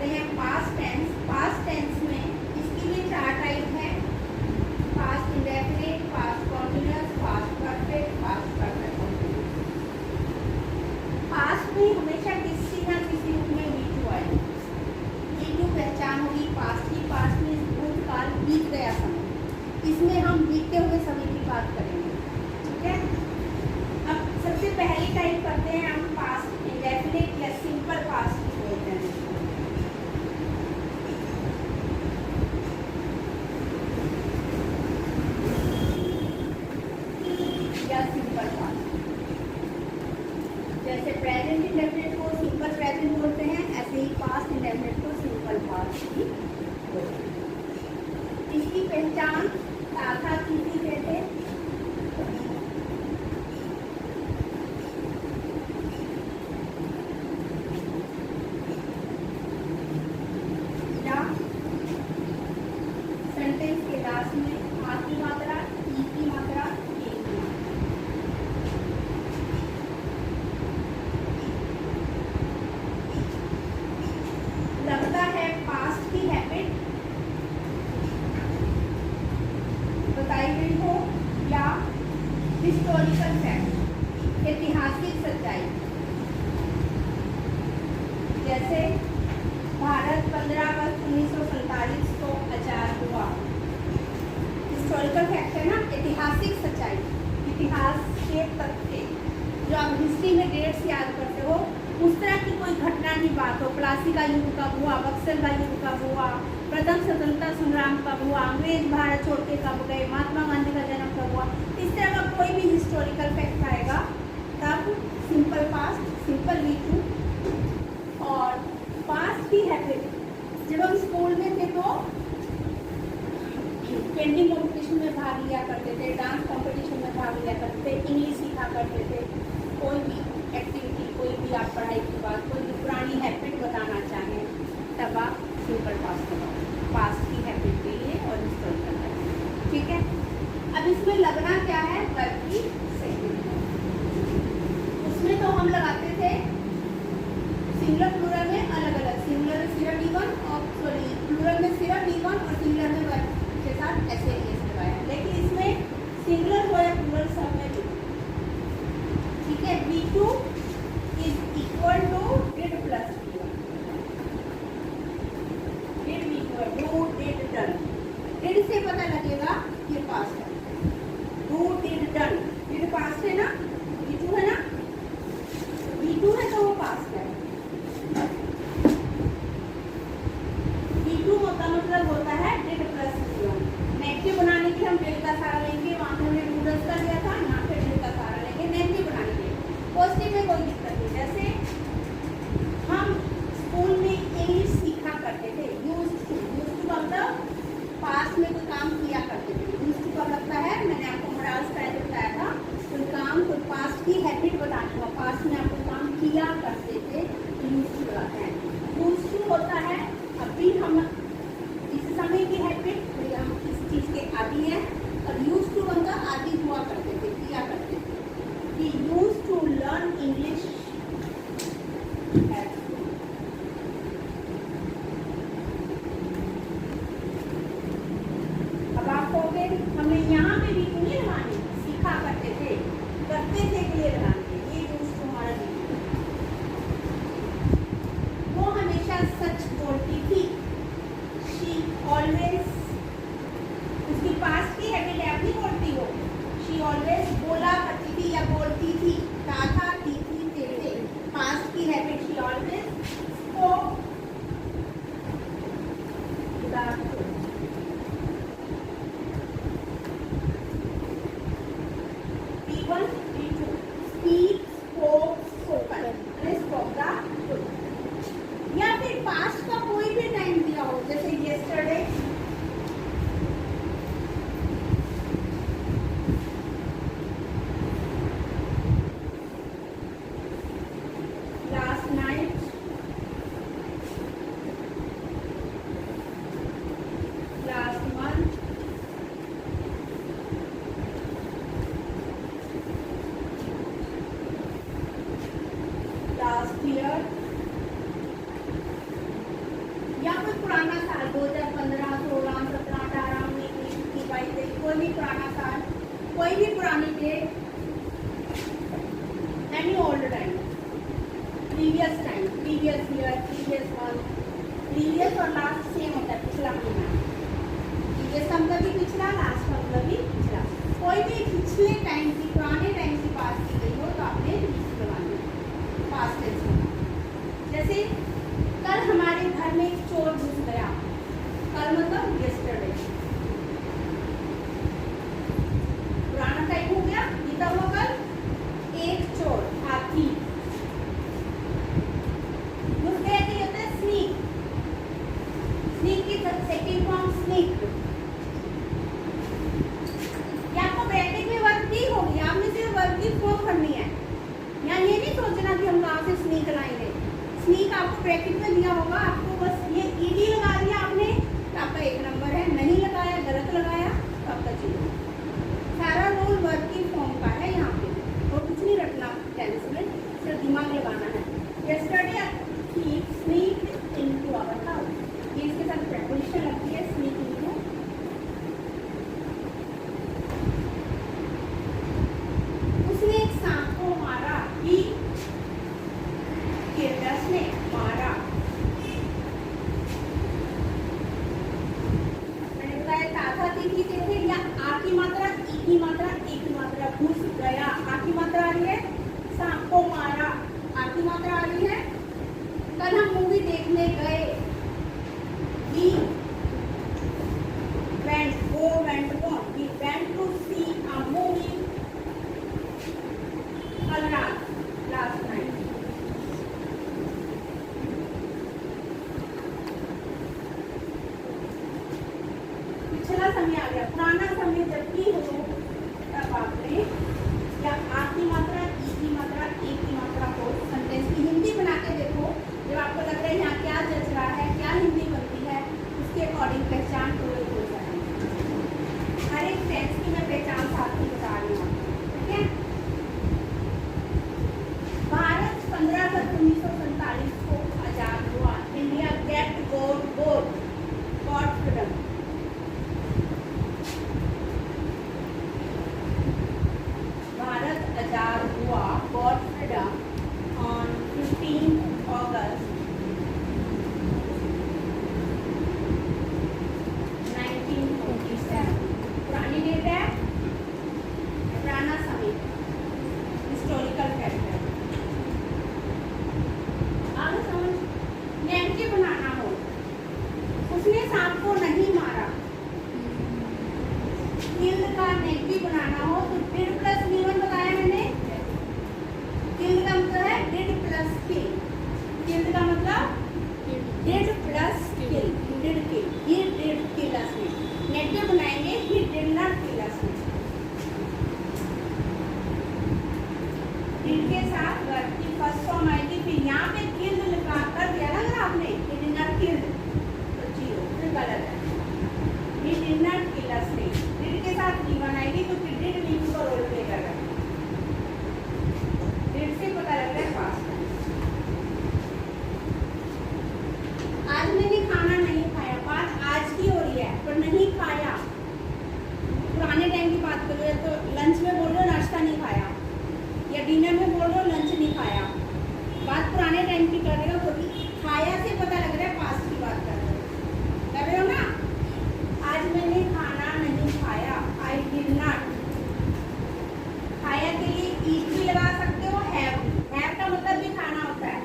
करते हैं past tense. Past tense में इसकी भी 4 टाइप है, past indefinite, past continuous, past perfect, past perfect continuous. Past में हमेशा किसी ना किसी रूप में वी टू आए, वी टू पहचान होगी पास्ट की। पास्ट में भूतकाल, बीत गया समय, इसमें हम बीते हुए समय की बात करेंगे, ठीक है। अब सबसे पहली टाइप करते हैं हम पास्ट इंडेफिनिट या सिंपल पास्ट बोलते हैं। या सिंपल पास्ट, जैसे प्रेजेंट इंडेफिनिट को सिंपल प्रेजेंट बोलते हैं, ऐसे ही पास्ट इंडेफिनिट को सिंपल पास्ट भी बोलते हैं। इसकी पहचान था किसी कहते हैं, सेंटेंस के लास्ट में आ की मात्रा, ई की मात्रा, ए की मात्रा। लगता है पास्ट की हैबिट बताई गई हो या हिस्टोरिकल फैक्ट, ऐतिहासिक सच्चाई। जैसे भारत 15 अगस्त 1947 को आजाद हुआ, हिस्टोरिकल फैक्ट है ना, ऐतिहासिक सच्चाई, इतिहास के तथ्य जो आप हिस्ट्री में डेट्स याद करते हो, उस तरह की कोई घटना की बात हो, प्लासी का युद्ध कब हुआ, बक्सर का युद्ध कब हुआ, प्रथम स्वतंत्रता संग्राम कब हुआ, अंग्रेज भारत छोड़ के कब गए, महात्मा गांधी का जन्म कब हुआ, इस तरह का कोई भी हिस्टोरिकल फैक्ट आएगा तब simple past, simple V two. और पास्ट की हैबिट, जब हम स्कूल में थे तो पेंटिंग कंपटीशन में भाग लिया करते थे, डांस कंपटीशन में भाग लिया करते थे, इंग्लिश सीखा करते थे, कोई भी एक्टिविटी, कोई भी आप पढ़ाई की बात, कोई भी पुरानी हैबिट बताना चाहें तब आप सिंपल पास्ट बताओ, पास्ट की हैबिट के लिए और हिस्टोरिकल हैबिट, ठीक है। अब इसमें लगना क्या है, वर्ब की सेकंड। उसमें तो हम लगाते थे सिंगुलर प्लूरल में अलग अलग, सिंगुलर में सिर्फ ईवन और सॉरी प्लूरल में सिर्फ ईवन और सिंगुलर में वर्ब के साथ ऐसे लगाया, लेकिन इसमें सिंगुलर हो या प्लूरल सब में भी, ठीक है। V2 is equal to did plus V1, did V2 है, डू डिड डन, डिड से पता लगेगा ये पास्ट है, do did done, did past है ना, V2 है ना, V2 है तो वो पास्ट है। V2 का मतलब होता है डिड प्लस V1। नेगेटिव बनाने के लिए हम डिड का सहारा लेंगे, वहाँ पे हमने डूडल्स का लिया था, यहाँ पे डिड का सहारा लेंगे नेगेटिव बनाने के लिए। पॉजिटिव में कोई दिक्कत नहीं, जैसे हम स्कूल में इंग्लिश सीखा करते थे, यूज्ड टू का मतलब पास्ट में कोई काम किया करते थे, यूज्ड टू का लगता है, मैंने आपको मोराल्स पहले बताया था, कोई काम, कोई पास्ट की हैबिट बताने का, पास्ट में आप कोई काम किया करते थे, यूज्ड टू लगाते हैं। यूज्ड टू होता है अभी हम इस समय की हैबिट, हम किस चीज़ के आदी हैं, और यूज टू बनता आदि हुआ करते थे, किया करते थे, कि use to learn English at school. अब आप कहोगे हमने यहाँ पे भी क्यों नहीं लगानी, सीखा करते थे, करते थे के लिए लगानी है, ये यूज टू हमारा नहीं। वो हमेशा सच बोलती थी, शी ऑलवेज, उसकी पास्ट की हैबिट है, अपनी बोलती हो, शी ऑलवेज बोला करती थी या बोलती थी, कहा था, थी, थे, पास्ट की habit, she always spoke without V1 V2 speak spoke spoken, spoke the truth. या फिर पास्ट का कोई भी टाइम दिया हो, जैसे येस्टरडे, कोई भी पुराना साल, कोई भी पुरानी date, any old time, previous time, previous year, previous month, previous और लास्ट सेम होता है, पिछला महीना, प्रीवियस का मतलब भी पिछला, लास्ट का मतलब भी पिछला। कोई भी पिछले टाइम की, पुराने टाइम की बात की गई हो तो आपने बीच लगानी है, पास्ट टेंस में। जैसे कल हमारे घर में एक चोर घुस गया, कल मतलब यस्टरडे, पुराना टाइम हो गया, बीता हुआ कल। एक चोर, हाथी घुस गया, कि होता है स्नीक, स्नीक की सेकंड फॉर्म स्नीक। ये आपको ब्रैकेट में वर्ब दी होगी, आपने सिर्फ वर्ब की फॉर्म करनी है। यहाँ ये नहीं सोचना कि हम कहाँ से स्नीक लाएंगे, स्नीक आपको ब्रैकेट में दिया होगा, आपको बस ये ईडी लगा दिया आपने तो आपका 1 नंबर है, नहीं लगाया, गलत लगाया तो आपका 0। सारा रोल वर्ब की फॉर्म का है यहाँ पे, और कुछ नहीं रखना टेंस में, सिर्फ दिमाग लगाना है। Yesterday he sneaked into our house, ये इसके साथ प्रेपोजिशन लगती है, स्नीक इनटू। उसने एक सांप को मारा, ही किरदास ने मारा। मैंने बताया ताथा तीखी थे या आ की मात्रा, ई की मात्रा, ए की मात्रा, घुस गया, आ की मात्रा आ रही है, सांप को मारा, आ की मात्रा आ रही है। कल हम मूवी देखने गए, we went, go went on, we went to see a movie कल रात, last night। पिछला समय आ गया, पुराना समय जब भी हो तब आपने या आ की मात्रा, ई की मात्रा, ए की मात्रा हो, सेंटेंस की हिंदी बना के देखो। जब आपको लग रहा है यहाँ क्या जच रहा है, क्या हिंदी बनती है, उसके अकॉर्डिंग पहचान पूरे हो जाएगी। हर एक टेंस की मैं पहचान साथ ही बता रही हूँ, ठीक है। भारत 15 अगस्त 1947 को आजाद हुआ। India get got freedom. Bharat आजाद हुआ, गॉट फ्रीडम ऑन 15 अगस्त 1947। पुरानी डेट है, पुराना समय, हिस्टोरिकल फैक्ट है। आगे समझ, नेगेटिव बनाना हो, उसने सांप को नहीं मारा, किल्ड का नेगेटिव बनाना हो तो डिड प्लस वी1 बताया मैंने। किल्ड का मतलब है डिड प्लस किल, किल्ड का मतलब did plus kill, did kill, he did kill अस में। नेगेटिव बनाएंगे, ही डिड नॉट किल अस में। डिड के साथ वर्ब की फर्स्ट फॉर्म आएगी, फिर यहाँ पे किल्ड लिखा कर दिया ना अगर आपने, ही डिड नॉट किल्ड तो 0, फिर गलत है। ही डिड नॉट किल अस में, डिड के साथ वी1 आएगी तो फिर डिड वी2 का रोल प्ले कर रहा है। डिड से पता लग रहा है पास्ट है। आज मैंने खाना नहीं खाया, बात आज की हो रही है पर नहीं खाया। पुराने टाइम की बात कर रहे हो तो लंच में बोल रहे हो नाश्ता नहीं खाया, या डिनर में बोल रहे हो लंच नहीं खाया। बात पुराने टाइम की कर रहे हो तो खाया से पता लग रहा है पास्ट की बात कर रहे हो ना। आज मैंने खाना नहीं खाया, आई डिड नॉट। खाया के लिए ईट भी लगा सकते हो, हैव का मतलब भी खाना होता है।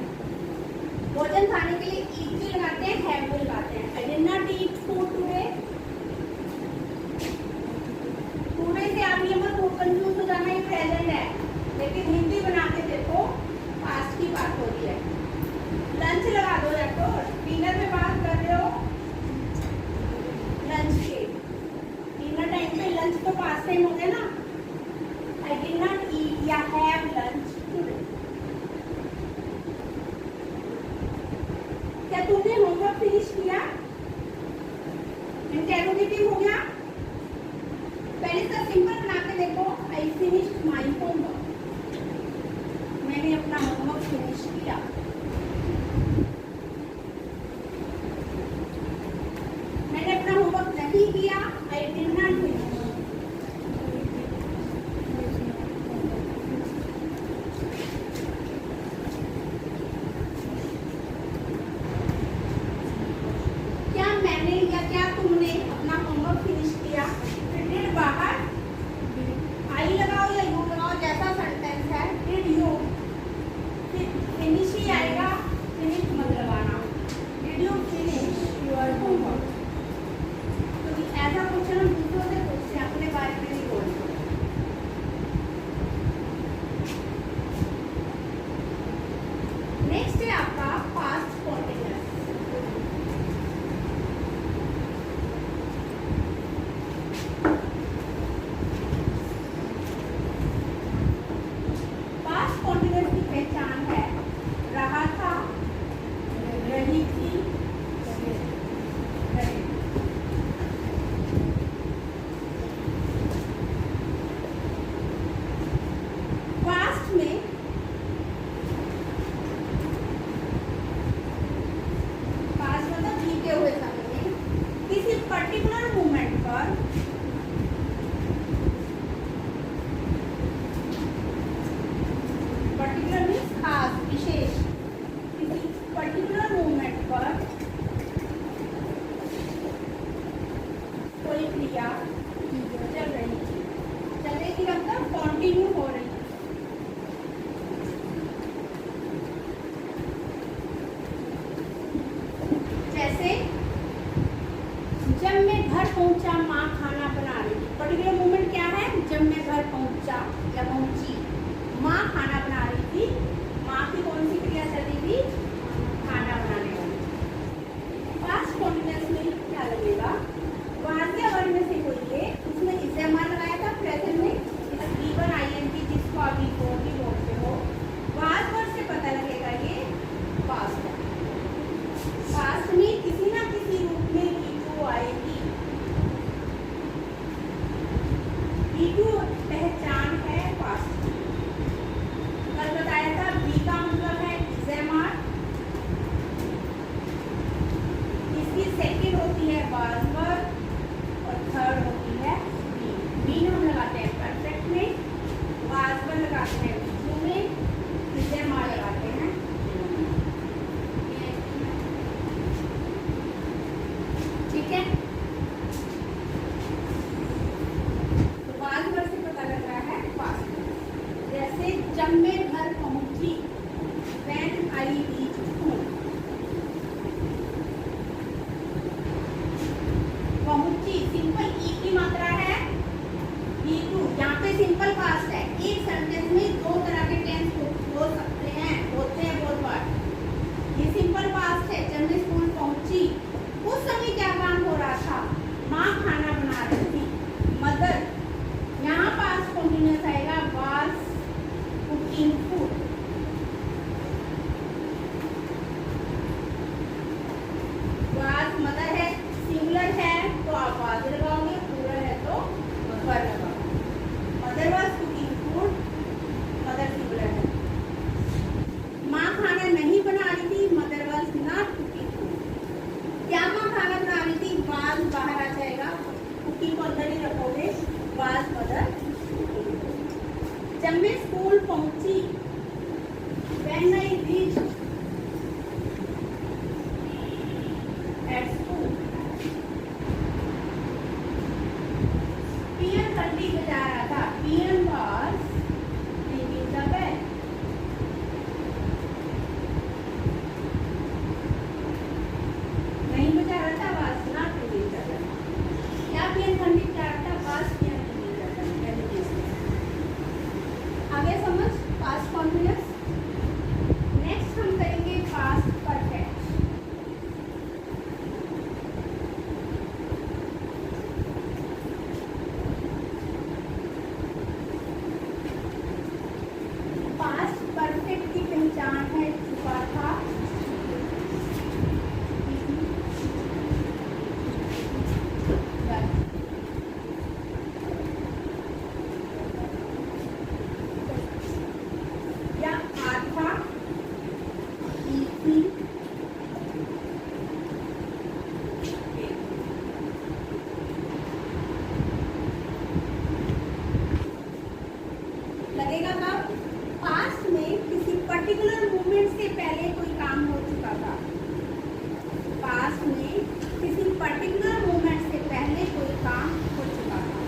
भोजन खाने के लिए ईट भी लगाते हैं, हैव भी लगाते हैं। I did not eat food today. Today से आप ये मत कंफ्यूज हो जाना, ये प्रेजेंट है, लेकिन हिंदी बना के देखो पास्ट की बात हो रही है। लंच लगा दो, या तो डिनर में बात कर रहे हो लंच के, डिनर टाइम पे लंच तो पास्ट टाइम हो गया ना। आई डिड नॉट ईट या हैव लंच टुडे। क्या तुमने होमवर्क फिनिश किया? इंटेरोगेटिव हो गया। पहले इसका सिंपल बना के देखो, आई फिनिश्ड माय होमवर्क, मैंने अपना होमवर्क फिनिश किया। मैंने अपना होमवर्क नहीं किया, आई डिड नॉट फिनिश। पहुंचा या पहुंची, माँ खाना बना रही थी, माँ की कौन सी क्रिया चल रही थी, खाना बनाने वाली। पास्ट कॉन्टिन्यूअस में क्या लगेगा, वाक्य वर्ग में से कोई है, उसमें इस्तेमाल लगाया था प्रेजेंट में गिवन आईएनजी, जिसको आप बिफोर भी बोलते हो, वाक्य वर्ग से पता लगेगा ये पास्ट है। पास्ट में किसी ना किसी रूप में ईटू आएगी। ईटू पहचान है पास्ट की। कल बताया था बी का मतलब है इज़ेमार, इसकी सेकंड होती है वाज वर्ब और थर्ड होती है बी। बी हम लगाते हैं परफेक्ट में, वाज वर्ब लगाते हैं ईटू में, इज़ेमार लगाते हैं। ठीक है, तो वाज वर्ब से पता लग रहा है पास्ट। जैसे जब मैं घर पहुंची, when I reached home, पहुंची सिंपल ई की मात्रा है ई टू, यहाँ पे सिंपल पास्ट है। एक सेंटेंस में दो तरह के टेंस हो सकते हैं, होते हैं बहुत बार। ये सिंपल पास्ट है। जब मैं स्कूल पहुंची, उस समय क्या काम हो रहा था, माँ खाना बना रही थी, मदर, यहाँ पास्ट कंटिन्यूअस आएगा was cooking food. Was mother है, सिंगुलर है तो आप वाज लगाओगे, प्लूरल है तो वर लगाओगे। Mother was cooking food, mother singular है। माँ खाना नहीं बना रही थी, mother was not cooking food. क्या माँ खाना बना रही थी, वाज बाहर आ जाएगा, कुकिंग को अंदर ही रखोगे, वाज मदर। जब मैं स्कूल पहुंची, when I reached at school, पियन घंटी बजा रहा था, पियन was ringing the bell। नहीं बजा रहा था, was not ringing the bell। क्या पियन घंटी बजा रहा था, was peon ringing the bell। आगे समझ पास्ट कॉन्टिन्यूअस। नेक्स्ट हम करेंगे पास्ट परफेक्ट। पास्ट परफेक्ट की पहचान है चुका था, या आधा, इसी, लगेगा कब, पास्ट में किसी पर्टिकुलर मूवमेंट से पहले कोई काम हो चुका था। पास्ट में किसी पर्टिकुलर मूवमेंट से पहले कोई काम हो चुका था।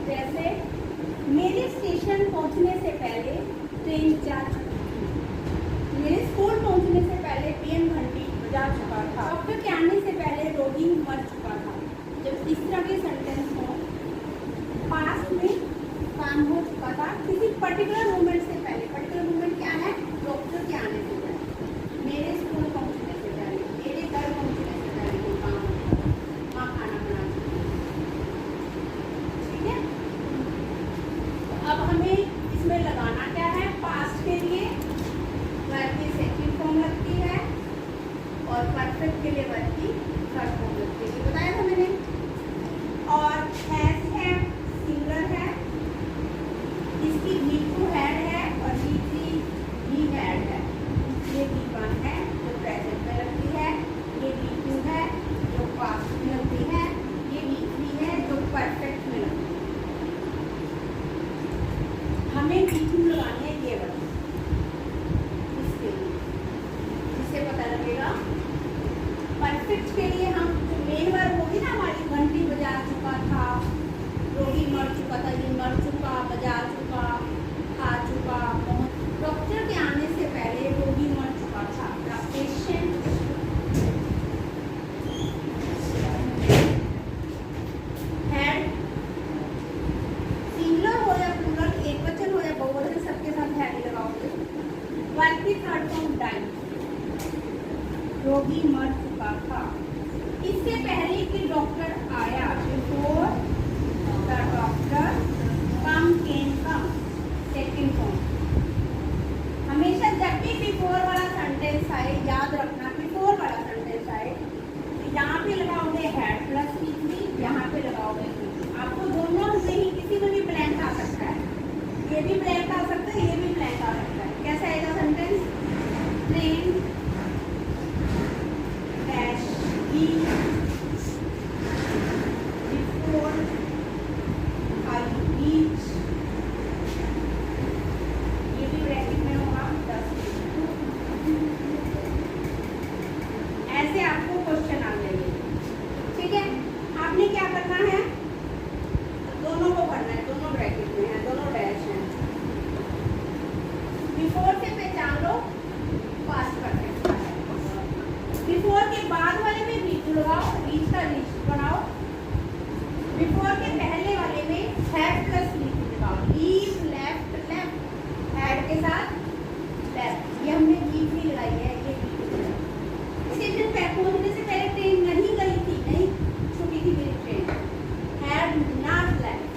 जैसे मेरे स्टेशन पहुंचने से पहले ट्रेन जा चुकी थी, मेरे स्कूल पहुंचने से पहले पियन घंटी बजा चुका था, डॉक्टर के आने से पहले रोगी मर चुका था। जब इस तरह के सेंटेंस हो, पास्ट में काम हो चुका था किसी पर्टिकुलर मूवमेंट से पहले। पर्टिकुलर मूवमेंट क्या है, डॉक्टर के आने से पहले, मेरे स्कूल पहुंचने से पहले, मेरे घर पहुंचने से पहले कोई काम हो चुका था, माँ खाना बना चुकी थी। ठीक है, अब हमें इसमें लगाना क्या है, पास्ट के लिए वर्ब की सेकंड फॉर्म लगती है और परफेक्ट के लिए वर्ब की थर्ड फॉर्म लगती है, बताया था मैंने। और हैज है, सिंगुलर है, इसकी V2 हैड है और V3 भी हैड है। ये V1 है जो प्रेजेंट में लगती है, ये V2 है जो पास्ट में लगती है, ये V3 है जो परफेक्ट में लगती है। हमें V2 लगानी है भी मर चुका था। इससे पहले कि डॉक्टर आया, before the doctor come came come, second form. हमेशा जब भी बिफोर वाला सेंटेंस आए, याद रखना बिफोर वाला सेंटेंस आए तो यहाँ पे लगाओगे हैड प्लस V3, यहाँ पे लगाओगे V3। आपको दोनों से ही किसी में भी ब्लैंक आ सकता है, ये भी ब्लैंक आ सकता है, ये भी ब्लैंक आ सकता है। कैसा आएगा sentence? Train dash he before I reach, ये भी ब्रैकेट में होगा 10। ऐसे आपको क्वेश्चन आ जाएंगे, ठीक है। आपने क्या करना है, दोनों को भरना है, दोनों ब्रैकेट में है, दोनों डैश हैं। बिफोर से पहचान लो पास्ट परफेक्ट का है। बिफोर के बाद वाले में V2 लगाओ, रीच का रीच बनाओ। बिफोर के पहले वाले में हैड प्लस V3 लगाओ, लीव लेफ्ट लेफ्ट, हैड के साथ लेफ्ट, ये हमने V3 लगाई है, ये V2 है। इसी दिन पहुंचने से पहले ट्रेन नहीं गई थी, नहीं छूटी थी मेरी ट्रेन, हैड नॉट लेफ्ट।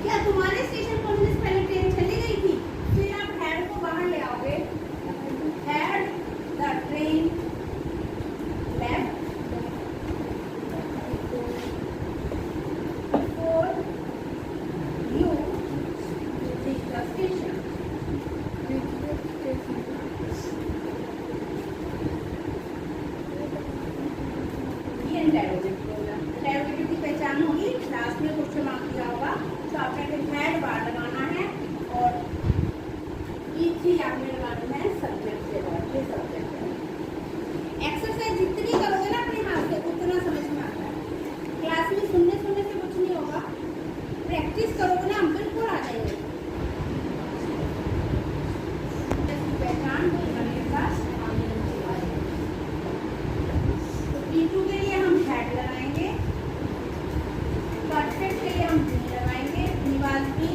क्या तुम्हारे स्टेशन पहुंचने से पहले ट्रेन चली गई थी? फिर आप हैड को बाहर ले आओगे, had the train left before you reach the station. ये इंटरोगेटिव की पहचान होगी, लास्ट में क्वेश्चन मार्क दिया होगा तो आपने फिर हैड बार लगाना है और V3 आपने लगाना है सब्जेक्ट से बाद, ये सब्जेक्ट है। एक्सरसाइज जितनी करोगे ना अपने हाथ से उतना समझ में आता है। क्लास में सुनने सुनने से कुछ नहीं होगा, प्रैक्टिस करोगे ना हम बिल्कुल आ जाएंगे। पहचान करने के साथ V2 के लिए हम हैड लगाएंगे, परफेक्ट के लिए हम भी लगाएंगे, निवास भी,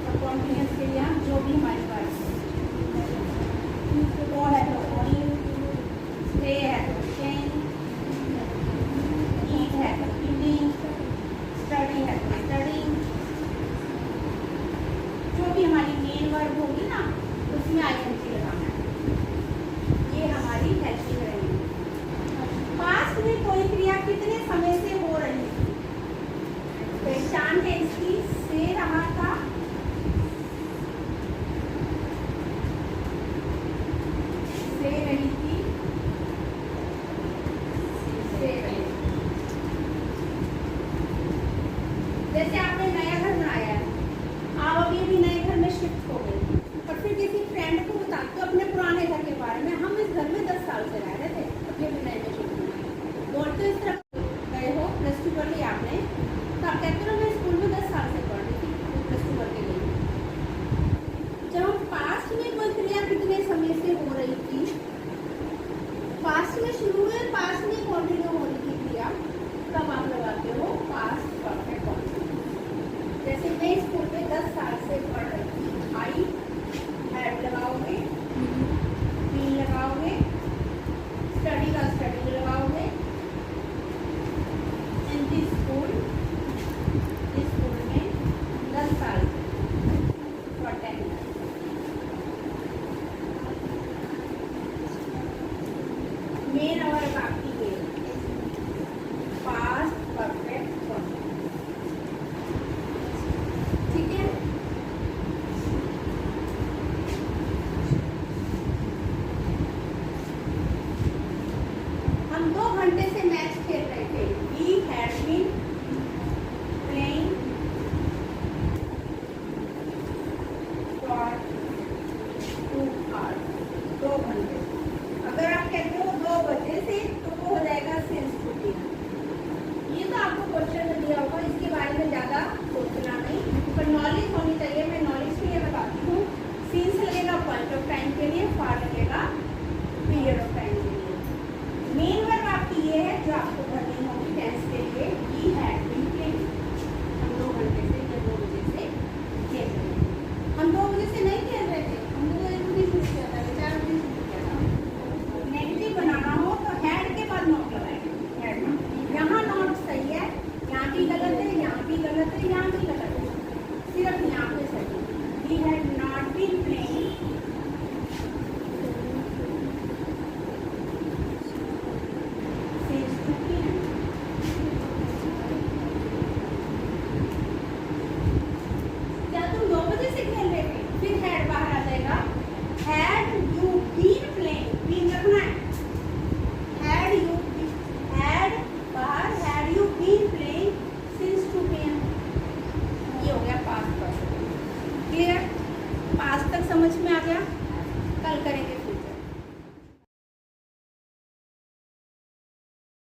और कॉन्टिन्यूस के लिए हम जो भी हमारे पास वो है तो ऑयल, स्टे है तो स्टेइंग, ईट है तो ईटिंग, स्टडी है तो स्टडिंग, जो भी हमारी मेन वर्ब होगी ना उसमें ING लगाना है। ये हमारी हेल्पिंग रहेगी। पास्ट में कोई क्रिया कितने समय से हो रही थी? पहचान है इसकी, से रहा था, से रही थी, से रही। जैसे आपने नया घर बनाया है, आप अभी अभी नए घर में शिफ्ट हो गए और फिर किसी फ्रेंड को बताते हो अपने पुराने घर के बारे में, हम इस घर में 10 साल से रह रहे थे, अभी अभी नए में शिफ्ट हुए, बोलते इस तरह गए हो, प्लस 2 कर लिया आपने, तो आप कहते हो मैं स्कूल में 10 साल से पढ़ रही थी, प्लस 2 करके गई। जब हम पास्ट में कोई क्रिया कितने समय से हो रही थी, पास्ट में शुरू हुई, पास्ट में कंटिन्यू हो रही थी क्रिया, तब आप लगाते हो पास्ट परफेक्ट कंटिन्यू। जैसे मैं स्कूल में 10 साल से पढ़ रही थी, आई हैड लगाओगे, बी लगाओगे, स्टडी का स्टडी लगाओगे, इन दिस स्कूल, इस स्कूल में 10 साल for 10 years। मेन और बाकी के पास्ट परफेक्ट कंटिन्यूअस, ठीक है। हम 2 घंटे से मैच खेल रहे थे, we had been playing for 2 hours, 2 घंटे। अगर आप कहते हो 2 बजे से तो वो हो जाएगा सिंस छुट्टी। ये तो आपको क्वेश्चन में दिया होगा, इसके बारे में ज़्यादा सोचना नहीं, पर नॉलेज होनी चाहिए। मैं नॉलेज के लिए बताती हूँ, सिंस लगेगा पॉइंट ऑफ टाइम के लिए, फॉर लगेगा पीरियड ऑफ टाइम के लिए। मेन वर्ब आपकी ये है जो आपको भरनी होगी टेंस के लिए, ही हैड बीन प्लेइंग। हम 2 घंटे से या 2 बजे से खेल रहे थे। हम 2 बजे से नहीं खेल रहे थे, हम 2 बजे शुरू किया था, 4 बजे शुरू किया था। आज तक समझ में आ गया? कल करेंगे।